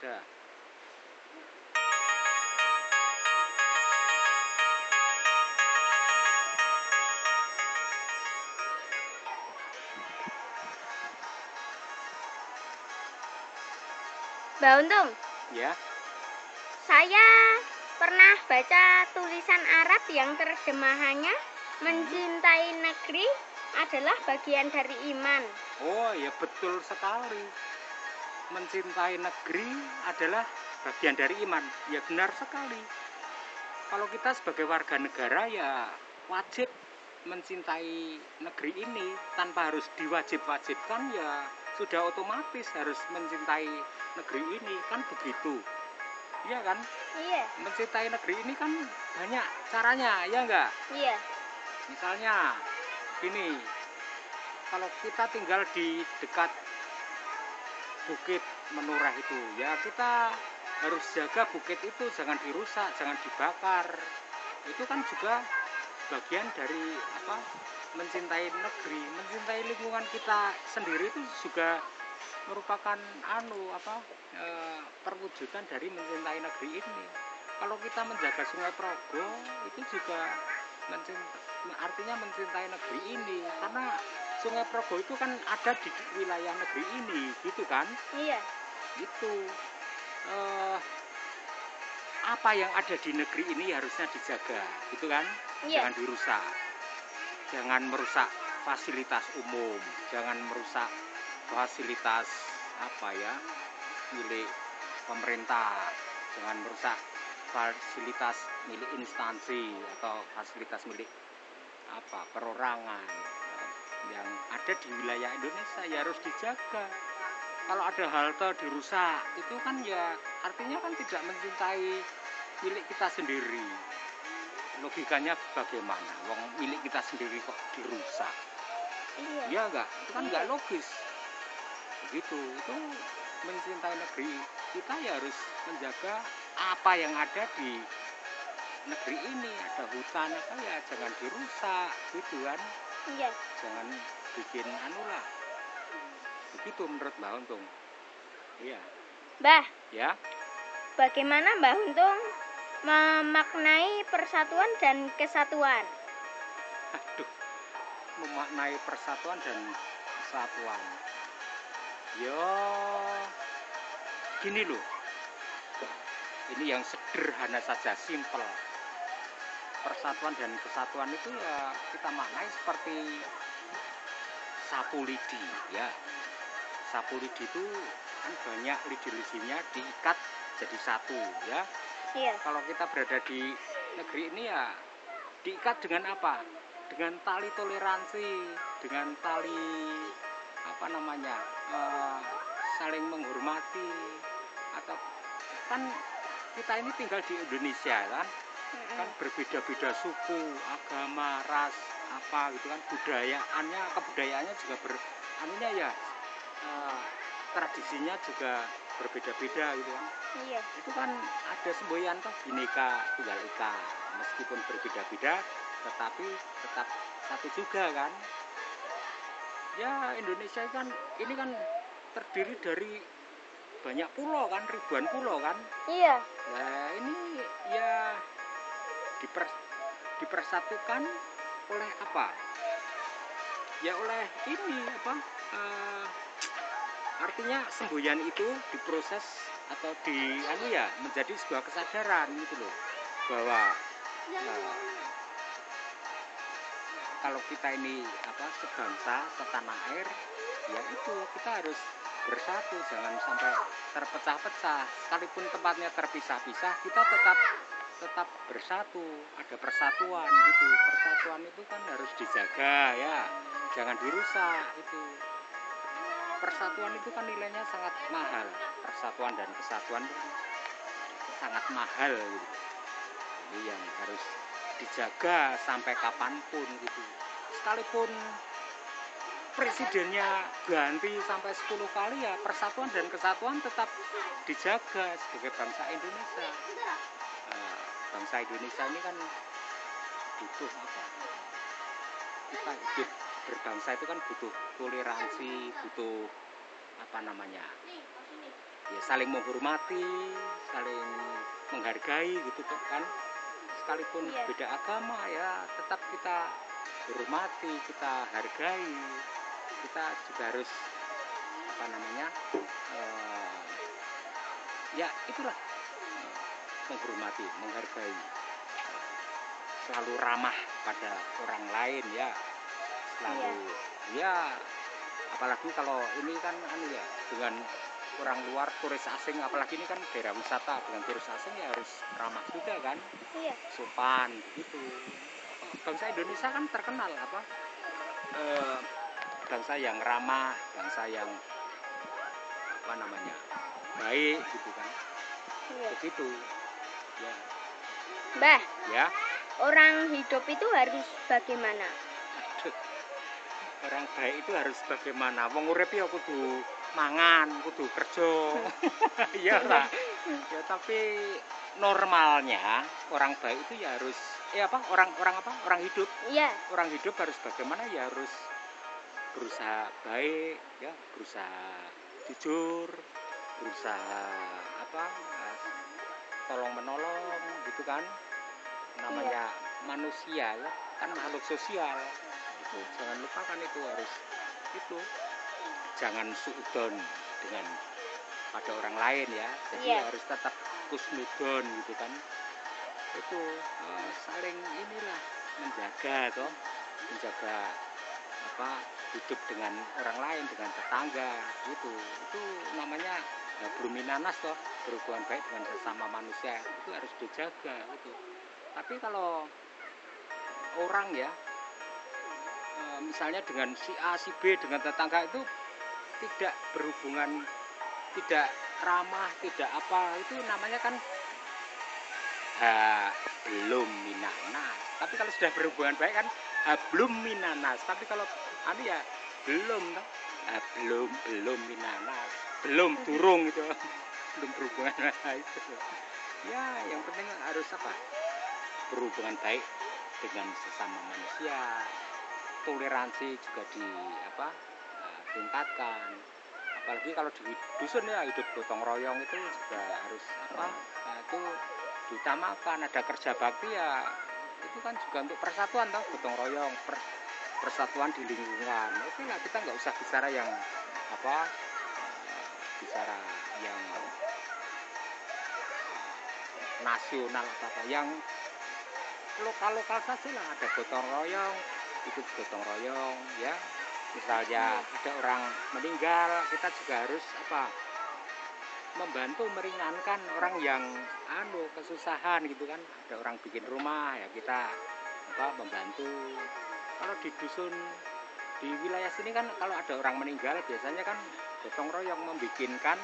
Dah. Mbak Untung, Ya. saya pernah baca tulisan Arab yang terjemahannya mencintai negeri adalah bagian dari iman. Oh ya, betul sekali. Mencintai negeri adalah bagian dari iman. Ya benar sekali. Kalau kita sebagai warga negara ya wajib mencintai negeri ini tanpa harus diwajib-wajibkan, ya sudah otomatis harus mencintai negeri ini, kan begitu. Iya kan? Iya. Mencintai negeri ini kan banyak caranya, ya enggak? Iya. Misalnya gini, kalau kita tinggal di dekat bukit Menurah itu, ya kita harus jaga bukit itu jangan dirusak, jangan dibakar. Itu kan juga bagian dari mencintai negeri, mencintai lingkungan kita sendiri, itu juga merupakan perwujudan dari mencintai negeri ini. Kalau kita menjaga Sungai Progo itu juga artinya mencintai negeri ini, karena Sungai Progo itu kan ada di wilayah negeri ini, gitu kan? Iya. Itu apa yang ada di negeri ini harusnya dijaga, gitu kan? Iya. Jangan dirusak, jangan merusak fasilitas umum, jangan merusak fasilitas milik pemerintah, jangan merusak fasilitas milik instansi atau fasilitas milik perorangan yang ada di wilayah Indonesia, ya harus dijaga. Kalau ada halte dirusak, itu kan ya artinya kan tidak mencintai milik kita sendiri. Logikanya bagaimana? Wong milik kita sendiri kok dirusak? Iya. Iya enggak? Itu kan enggak logis. Begitu. Itu mencintai negeri kita ya harus menjaga apa yang ada di negeri ini. Ada hutan ya jangan dirusak, gitu kan? Iya. Jangan bikin Begitu menurut Mbak Untung. Iya. Mbah, Ya. bagaimana Mbah Untung memaknai persatuan dan kesatuan? Aduh, memaknai persatuan dan kesatuan. Ya, gini loh. Ini yang sederhana saja, simpel. Persatuan dan kesatuan itu ya kita maknai seperti sapu lidi, ya. Sapu lidi itu kan banyak lidi-lidinya diikat jadi satu, ya. Iya. Kalau kita berada di negeri ini ya diikat dengan apa? Dengan tali toleransi, dengan tali saling menghormati. Atau kan kita ini tinggal di Indonesia kan berbeda-beda suku, agama, ras, gitu kan, kebudayaannya juga tradisinya juga berbeda-beda gitu kan. Iya. Itu kan ada semboyan Bhinneka Tunggal Ika, meskipun berbeda-beda tetapi tetap satu juga kan. Ya Indonesia ini kan terdiri dari banyak pulau kan, ribuan pulau kan. Iya. Nah ini ya dipersatukan oleh apa? Ya oleh ini artinya semboyan itu diproses atau menjadi sebuah kesadaran gitu loh, bahwa kalau kita ini sebangsa, setanah air, ya itu kita harus bersatu, jangan sampai terpecah-pecah. Sekalipun tempatnya terpisah-pisah, kita tetap bersatu, ada persatuan gitu. Persatuan itu kan harus dijaga, ya, jangan dirusak itu. Persatuan itu kan nilainya sangat mahal. Persatuan dan kesatuan itu kan sangat mahal gitu. Ini yang harus dijaga sampai kapanpun gitu. Sekalipun presidennya ganti sampai 10 kali, ya persatuan dan kesatuan tetap dijaga sebagai bangsa Indonesia. Bangsa Indonesia ini kan butuh kita hidup berbangsa itu kan butuh toleransi, butuh ya saling menghormati, saling menghargai gitu kan. Sekalipun Iya. beda agama ya tetap kita hormati, kita hargai. Kita juga harus apa namanya? Ya itulah menghormati, menghargai, selalu ramah pada orang lain ya, selalu ya apalagi kalau ini kan ya dengan orang luar, turis asing, apalagi ini kan daerah wisata, dengan turis asing ya harus ramah juga kan, Iya. sopan begitu. Bangsa Indonesia kan terkenal apa, bangsa yang ramah, bangsa yang apa namanya, baik gitu kan, Iya. begitu ya. Mbah, Ya, orang hidup itu harus bagaimana? aduh, orang baik itu harus bagaimana? Wong urip ya kudu mangan, kudu kerja. Iya lah. Ya tapi normalnya orang baik itu ya harus orang hidup. Iya. Orang hidup harus bagaimana ya harus berusaha baik ya, berusaha jujur, berusaha apa? Tolong menolong gitu kan. Namanya manusia ya, kan makhluk sosial. Itu jangan lupakan itu harus itu. Jangan suudon dengan pada orang lain ya. Jadi harus tetap kusnudon gitu kan. Itu saling inilah menjaga toh, menjaga apa hidup dengan orang lain, dengan tetangga gitu. Itu namanya bruminanas toh, berhubungan baik dengan sesama manusia itu harus dijaga gitu. Tapi kalau orang ya misalnya dengan si A, si B, dengan tetangga itu tidak berhubungan, tidak ramah, tidak apa, itu namanya kan belum minanas. Tapi kalau sudah berhubungan baik kan belum minanas. Tapi kalau ya belum toh, belum minanas, belum turung gitu, belum berhubungan itu. Ya yang penting harus apa? Berhubungan baik dengan sesama manusia, toleransi juga tingkatkan. Apalagi kalau di dusun ya hidup gotong royong itu juga harus itu diutamakan. Ada kerja bakti ya itu kan juga untuk persatuan toh, gotong royong, persatuan di lingkungan. Oke lah, kita nggak usah bicara yang bicara yang nasional atau yang lokal saja lah. Ada gotong royong, ikut gotong royong ya. Misalnya ada orang meninggal, kita juga harus membantu meringankan orang yang kesusahan gitu kan. Ada orang bikin rumah ya kita membantu. Kalau di dusun di wilayah sini kan kalau ada orang meninggal biasanya kan gotong royong membikinkan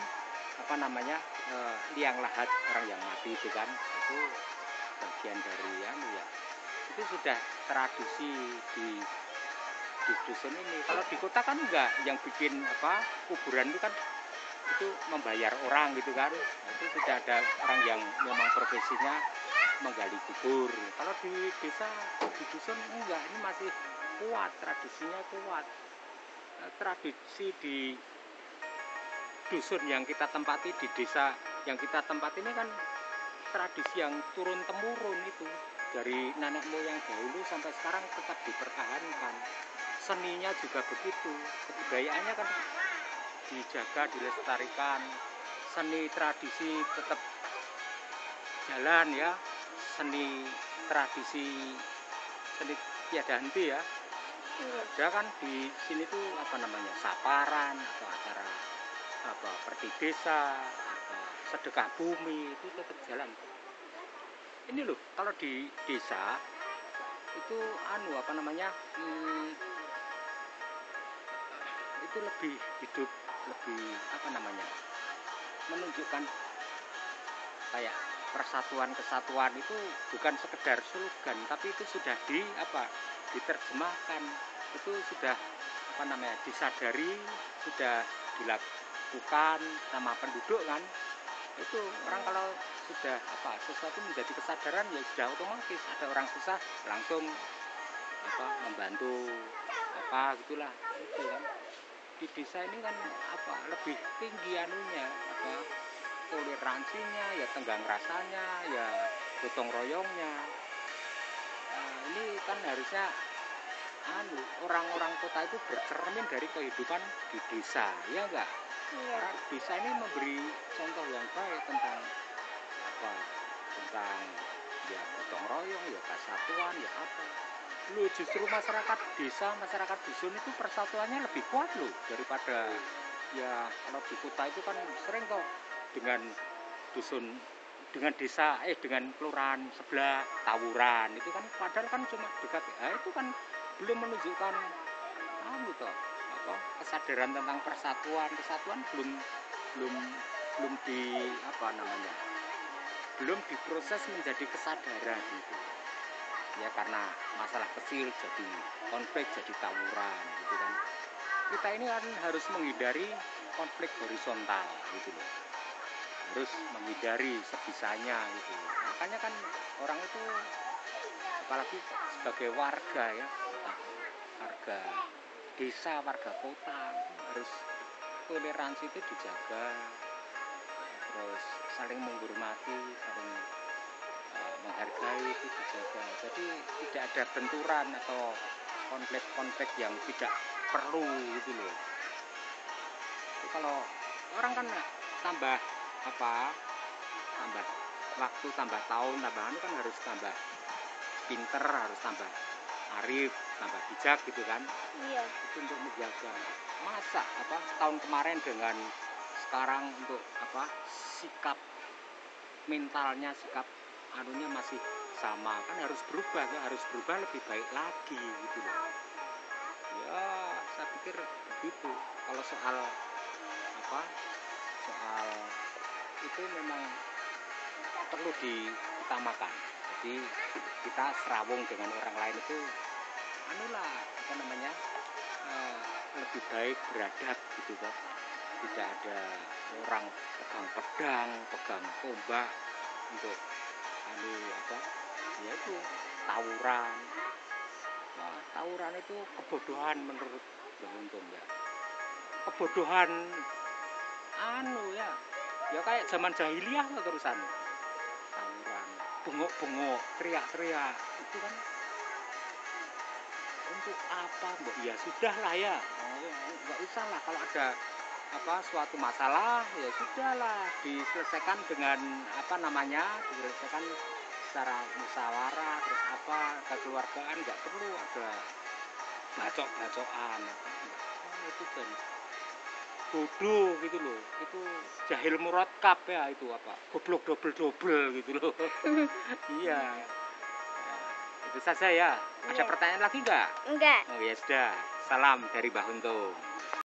liang lahat orang yang mati itu kan. Itu bagian dari ya itu sudah tradisi di dusun ini. Kalau di kota kan enggak, yang bikin kuburan itu kan itu membayar orang gitu kan. Itu sudah ada orang yang memang profesinya menggali kubur. Kalau di desa, di dusun enggak, ini masih kuat, tradisinya kuat. Tradisi di dusun yang kita tempati, di desa yang kita tempati ini kan tradisi yang turun temurun itu dari nenek moyang dahulu sampai sekarang tetap dipertahankan. Seninya juga begitu, kebudayaannya kan dijaga, dilestarikan. Seni tradisi tetap jalan ya, seni tradisi, seni tiada henti ya. Ada kan di sini tuh saparan atau acara perdi desa atau sedekah bumi itu tetap jalan. Ini loh, kalau di desa itu itu lebih hidup, lebih menunjukkan kayak persatuan kesatuan itu bukan sekedar slogan, tapi itu sudah diterjemahkan, itu sudah disadari, sudah dilakukan sama penduduk kan. Itu orang kalau sudah sesuatu menjadi kesadaran ya sudah otomatis ada orang susah langsung membantu gitulah itu kan. Di desa ini kan lebih tinggi anunya apa toleransinya, ya tenggang rasanya, ya gotong royongnya. Ini kan harusnya orang-orang kota itu bercermin dari kehidupan di desa, ya enggak? Iya. Karena desa ini memberi contoh yang baik tentang apa? Tentang ya gotong royong, ya kesatuan, ya apa. Lu justru masyarakat desa, masyarakat dusun itu persatuannya lebih kuat loh daripada ya kalau di kota itu kan sering kok dengan dusun dengan desa dengan kelurahan sebelah tawuran itu kan padahal kan cuma dekat itu kan belum menunjukkan toh apa kesadaran tentang kesatuan belum belum belum di apa namanya belum diproses menjadi kesadaran gitu ya karena masalah kecil jadi konflik jadi tawuran gitu kan kita ini kan harus menghindari konflik horizontal gitu loh harus menghindari sebisanya gitu makanya kan orang itu apalagi sebagai warga ya warga desa warga kota harus toleransi itu dijaga terus saling menghormati saling menghargai itu dijaga jadi tidak ada benturan atau konflik-konflik yang tidak perlu gitu loh jadi kalau orang kan tambah tambah waktu tambah tahun tambahan kan harus tambah pinter harus tambah arif tambah bijak gitu kan Iya. itu untuk menjaga masa tahun kemarin dengan sekarang untuk sikap mentalnya sikap masih sama kan harus berubah lebih baik lagi gitu loh ya saya pikir begitu kalau soal soal itu memang perlu diutamakan jadi kita serawung dengan orang lain itu lebih baik beradab gitu kan tidak ada orang pegang pedang pegang tombak untuk yaitu tawuran tawuran itu kebodohan menurut Untung ya kebodohan ya kayak zaman jahiliyah lah terusan tawuran bengok-bengok teriak-teriak itu kan untuk apa mbak ya sudah lah ya nggak usah lah kalau ada suatu masalah ya sudahlah diselesaikan dengan diselesaikan secara musyawarah terus kekeluargaan nggak perlu ada bacok-bacokan itu kan bodoh gitu loh itu jahil murakkab ya itu goblok double gitu loh iya itu saja ya ada Iya. pertanyaan lagi nggak? Enggak. Oh ya sudah salam dari Mbah Untung.